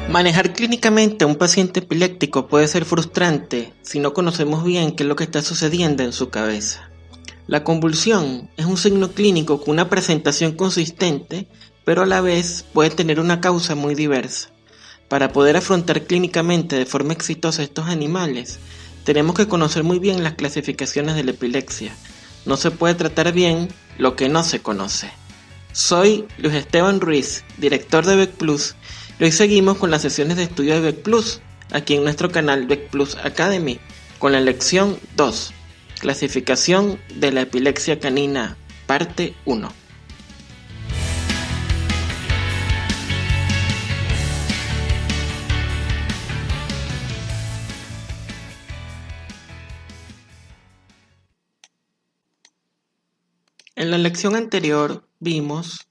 Manejar clínicamente a un paciente epiléptico puede ser frustrante si no conocemos bien qué es lo que está sucediendo en su cabeza. La convulsión es un signo clínico con una presentación consistente, pero a la vez puede tener una causa muy diversa. Para poder afrontar clínicamente de forma exitosa estos animales, tenemos que conocer muy bien las clasificaciones de la epilepsia. No se puede tratar bien lo que no se conoce. Soy Luis Esteban Ruiz, director de Bec Plus, y hoy seguimos con las sesiones de estudio de Bec Plus, aquí en nuestro canal Bec Plus Academy, con la lección 2, clasificación de la epilepsia canina, parte 1. En la lección anterior vimos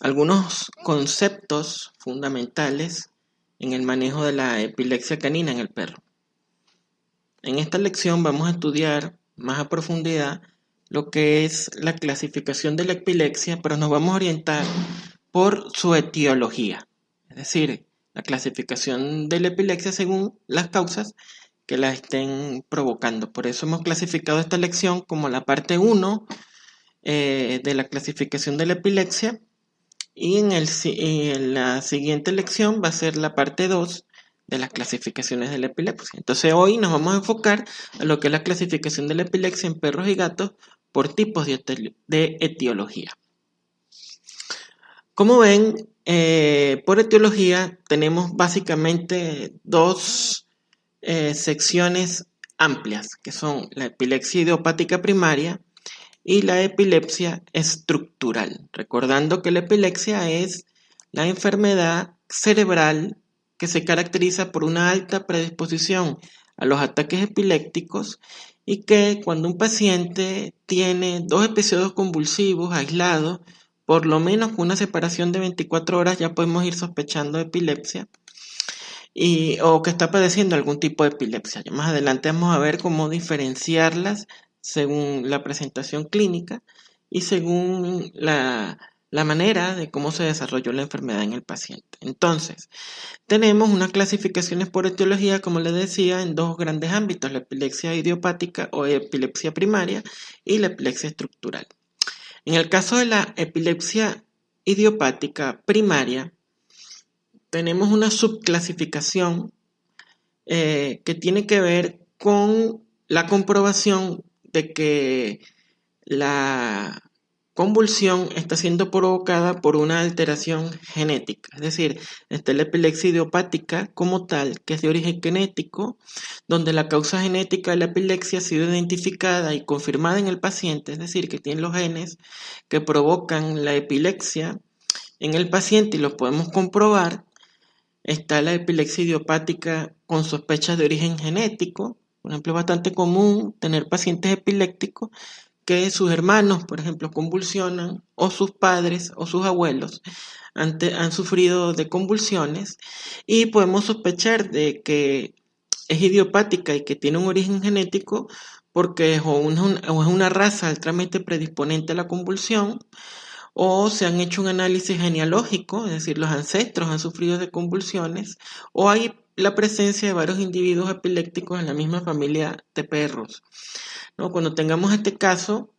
algunos conceptos fundamentales en el manejo de la epilepsia canina en el perro. En esta lección vamos a estudiar más a profundidad lo que es la clasificación de la epilepsia, pero nos vamos a orientar por su etiología, es decir, la clasificación de la epilepsia según las causas que la estén provocando. Por eso hemos clasificado esta lección como la parte 1 de la clasificación de la epilepsia, y en la siguiente lección va a ser la parte 2 de las clasificaciones de la epilepsia. Entonces hoy nos vamos a enfocar a lo que es la clasificación de la epilepsia en perros y gatos por tipos de etiología. Como ven, por etiología tenemos básicamente dos secciones amplias, que son la epilepsia idiopática primaria y la epilepsia estructural. Recordando que la epilepsia es la enfermedad cerebral que se caracteriza por una alta predisposición a los ataques epilépticos y que cuando un paciente tiene dos episodios convulsivos aislados, por lo menos con una separación de 24 horas ya podemos ir sospechando de epilepsia o que está padeciendo algún tipo de epilepsia. Ya más adelante vamos a ver cómo diferenciarlas según la presentación clínica y según la manera de cómo se desarrolló la enfermedad en el paciente. Entonces, tenemos unas clasificaciones por etiología, como les decía, en dos grandes ámbitos, la epilepsia idiopática o epilepsia primaria y la epilepsia estructural. En el caso de la epilepsia idiopática primaria, tenemos una subclasificación que tiene que ver con la comprobación de que la convulsión está siendo provocada por una alteración genética. Es decir, está la epilepsia idiopática como tal, que es de origen genético, donde la causa genética de la epilepsia ha sido identificada y confirmada en el paciente, es decir, que tiene los genes que provocan la epilepsia en el paciente y los podemos comprobar. Está la epilepsia idiopática con sospechas de origen genético. Por ejemplo, es bastante común tener pacientes epilépticos que sus hermanos, por ejemplo, convulsionan, o sus padres o sus abuelos han sufrido de convulsiones, y podemos sospechar de que es idiopática y que tiene un origen genético porque es una raza altamente predisponente a la convulsión, o se han hecho un análisis genealógico, es decir, los ancestros han sufrido de convulsiones, o hay la presencia de varios individuos epilépticos en la misma familia de perros. ¿No? Cuando tengamos este caso,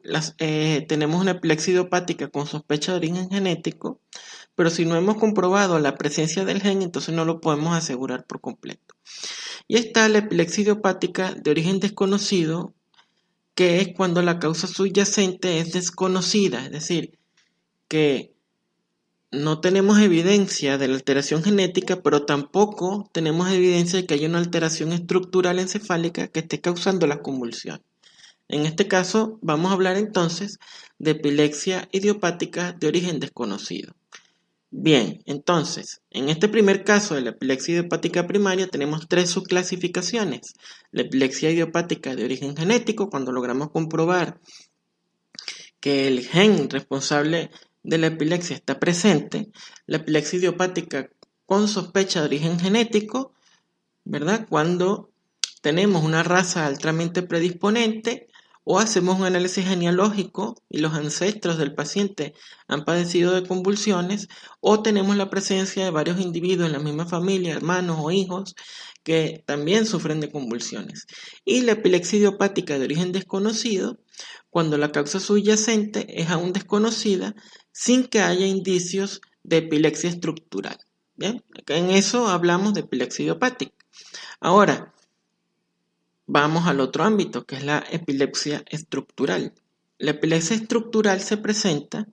tenemos una epilepsia idiopática con sospecha de origen genético, pero si no hemos comprobado la presencia del gen, entonces no lo podemos asegurar por completo. Y está la epilepsia idiopática de origen desconocido, que es cuando la causa subyacente es desconocida, es decir, que no tenemos evidencia de la alteración genética, pero tampoco tenemos evidencia de que haya una alteración estructural encefálica que esté causando la convulsión. En este caso, vamos a hablar entonces de epilepsia idiopática de origen desconocido. Bien, entonces, en este primer caso de la epilepsia idiopática primaria tenemos tres subclasificaciones. La epilepsia idiopática de origen genético, cuando logramos comprobar que el gen responsable de la epilepsia está presente. La epilepsia idiopática con sospecha de origen genético, ¿verdad? Cuando tenemos una raza altamente predisponente o hacemos un análisis genealógico y los ancestros del paciente han padecido de convulsiones, o tenemos la presencia de varios individuos en la misma familia, hermanos o hijos, que también sufren de convulsiones. Y la epilepsia idiopática de origen desconocido, cuando la causa subyacente es aún desconocida, sin que haya indicios de epilepsia estructural. Bien, en eso hablamos de epilepsia idiopática. Ahora, vamos al otro ámbito, que es la epilepsia estructural. La epilepsia estructural se presenta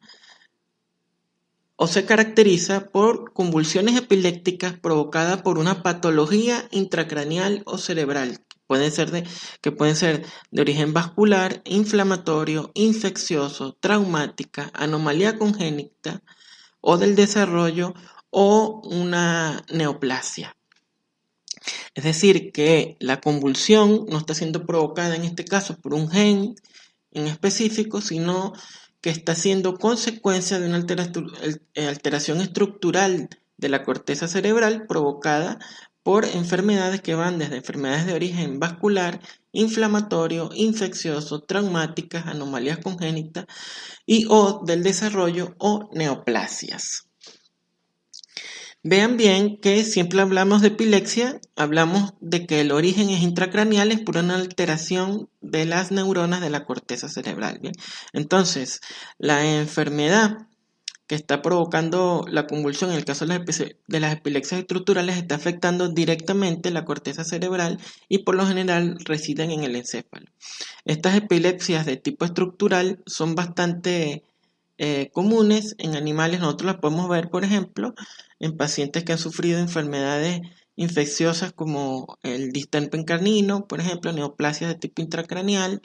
o se caracteriza por convulsiones epilépticas provocadas por una patología intracraneal o cerebral, que pueden ser de origen vascular, inflamatorio, infeccioso, traumática, anomalía congénita o del desarrollo o una neoplasia. Es decir, que la convulsión no está siendo provocada en este caso por un gen en específico, sino que está siendo consecuencia de una alteración estructural de la corteza cerebral provocada por enfermedades que van desde enfermedades de origen vascular, inflamatorio, infeccioso, traumáticas, anomalías congénitas y o del desarrollo o neoplasias. Vean bien que siempre hablamos de epilepsia, hablamos de que el origen es intracraneal, es por una alteración de las neuronas de la corteza cerebral. ¿Bien? Entonces, la enfermedad que está provocando la convulsión, en el caso de las epilepsias estructurales, está afectando directamente la corteza cerebral y por lo general residen en el encéfalo. Estas epilepsias de tipo estructural son bastante comunes en animales. Nosotros las podemos ver, por ejemplo, en pacientes que han sufrido enfermedades infecciosas como el distemper canino, por ejemplo, neoplasias de tipo intracraneal,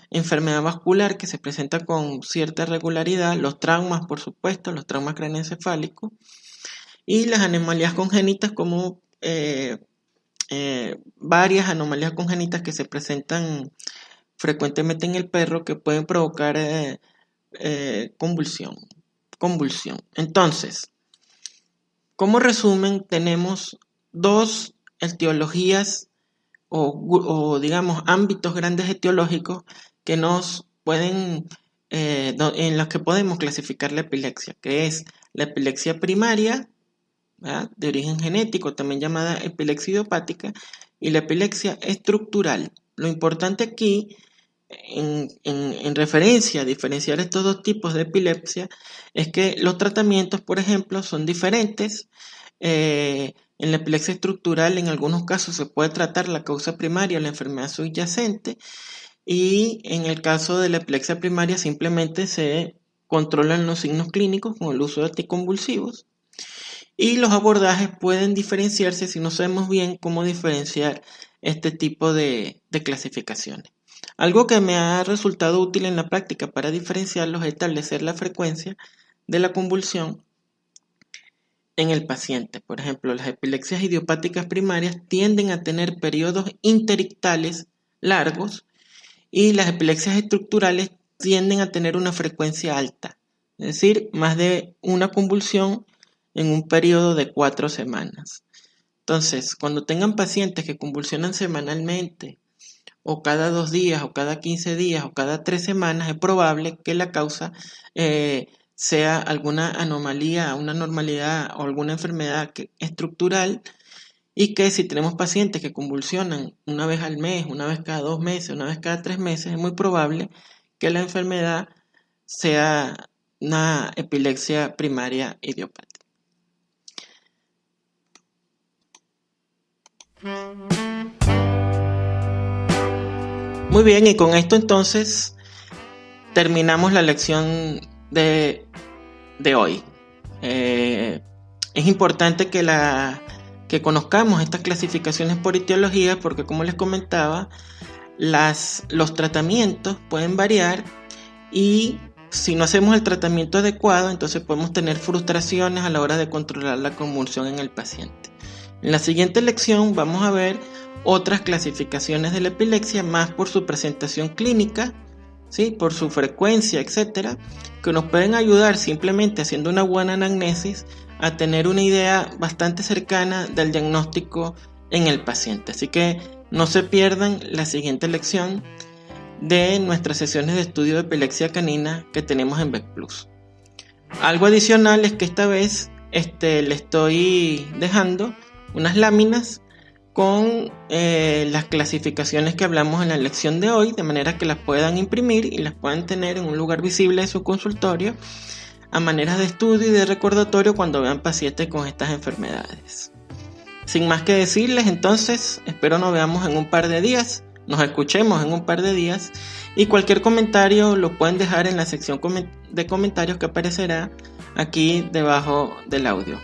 enfermedad vascular que se presenta con cierta regularidad, los traumas, por supuesto, los traumas craneoencefálicos, y las anomalías congénitas como varias anomalías congénitas que se presentan frecuentemente en el perro que pueden provocar convulsión. Entonces, como resumen, tenemos dos etiologías o digamos ámbitos grandes etiológicos que nos pueden en los que podemos clasificar la epilepsia, que es la epilepsia primaria, ¿verdad?, de origen genético, también llamada epilepsia idiopática, y la epilepsia estructural. Lo importante aquí en referencia a diferenciar estos dos tipos de epilepsia es que los tratamientos, por ejemplo, son diferentes. En la epilepsia estructural, en algunos casos se puede tratar la causa primaria, la enfermedad subyacente, y en el caso de la epilepsia primaria simplemente se controlan los signos clínicos con el uso de anticonvulsivos. Y los abordajes pueden diferenciarse si no sabemos bien cómo diferenciar este tipo de clasificaciones. Algo que me ha resultado útil en la práctica para diferenciarlos es establecer la frecuencia de la convulsión en el paciente. Por ejemplo, las epilepsias idiopáticas primarias tienden a tener periodos interictales largos y las epilepsias estructurales tienden a tener una frecuencia alta, es decir, más de una convulsión en un periodo de 4 semanas. Entonces, cuando tengan pacientes que convulsionan semanalmente, o cada 2 días, o cada 15 días, o cada 3 semanas, es probable que la causa sea alguna anomalía, una anormalidad o alguna enfermedad estructural, y que si tenemos pacientes que convulsionan una vez al mes, una vez cada 2 meses, una vez cada 3 meses, es muy probable que la enfermedad sea una epilepsia primaria idiopática. Muy bien, y con esto entonces terminamos la lección de hoy. Es importante que conozcamos estas clasificaciones por etiología porque, como les comentaba, los tratamientos pueden variar y si no hacemos el tratamiento adecuado, entonces podemos tener frustraciones a la hora de controlar la convulsión en el paciente. En la siguiente lección vamos a ver otras clasificaciones de la epilepsia, más por su presentación clínica, ¿sí?, por su frecuencia, etcétera, que nos pueden ayudar simplemente haciendo una buena anamnesis a tener una idea bastante cercana del diagnóstico en el paciente. Así que no se pierdan la siguiente lección de nuestras sesiones de estudio de epilepsia canina que tenemos en Vet Plus. Algo adicional es que esta vez le estoy dejando unas láminas con las clasificaciones que hablamos en la lección de hoy, de manera que las puedan imprimir y las puedan tener en un lugar visible de su consultorio a manera de estudio y de recordatorio cuando vean pacientes con estas enfermedades. Sin más que decirles, entonces, espero nos veamos en un par de días, nos escuchemos en un par de días, y cualquier comentario lo pueden dejar en la sección de comentarios que aparecerá aquí debajo del audio.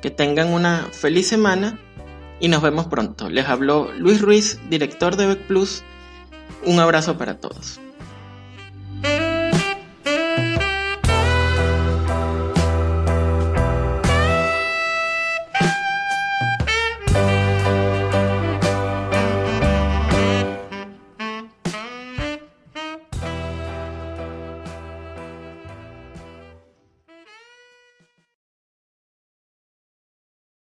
Que tengan una feliz semana y nos vemos pronto. Les habló Luis Ruiz, director de Vet Plus. Un abrazo para todos.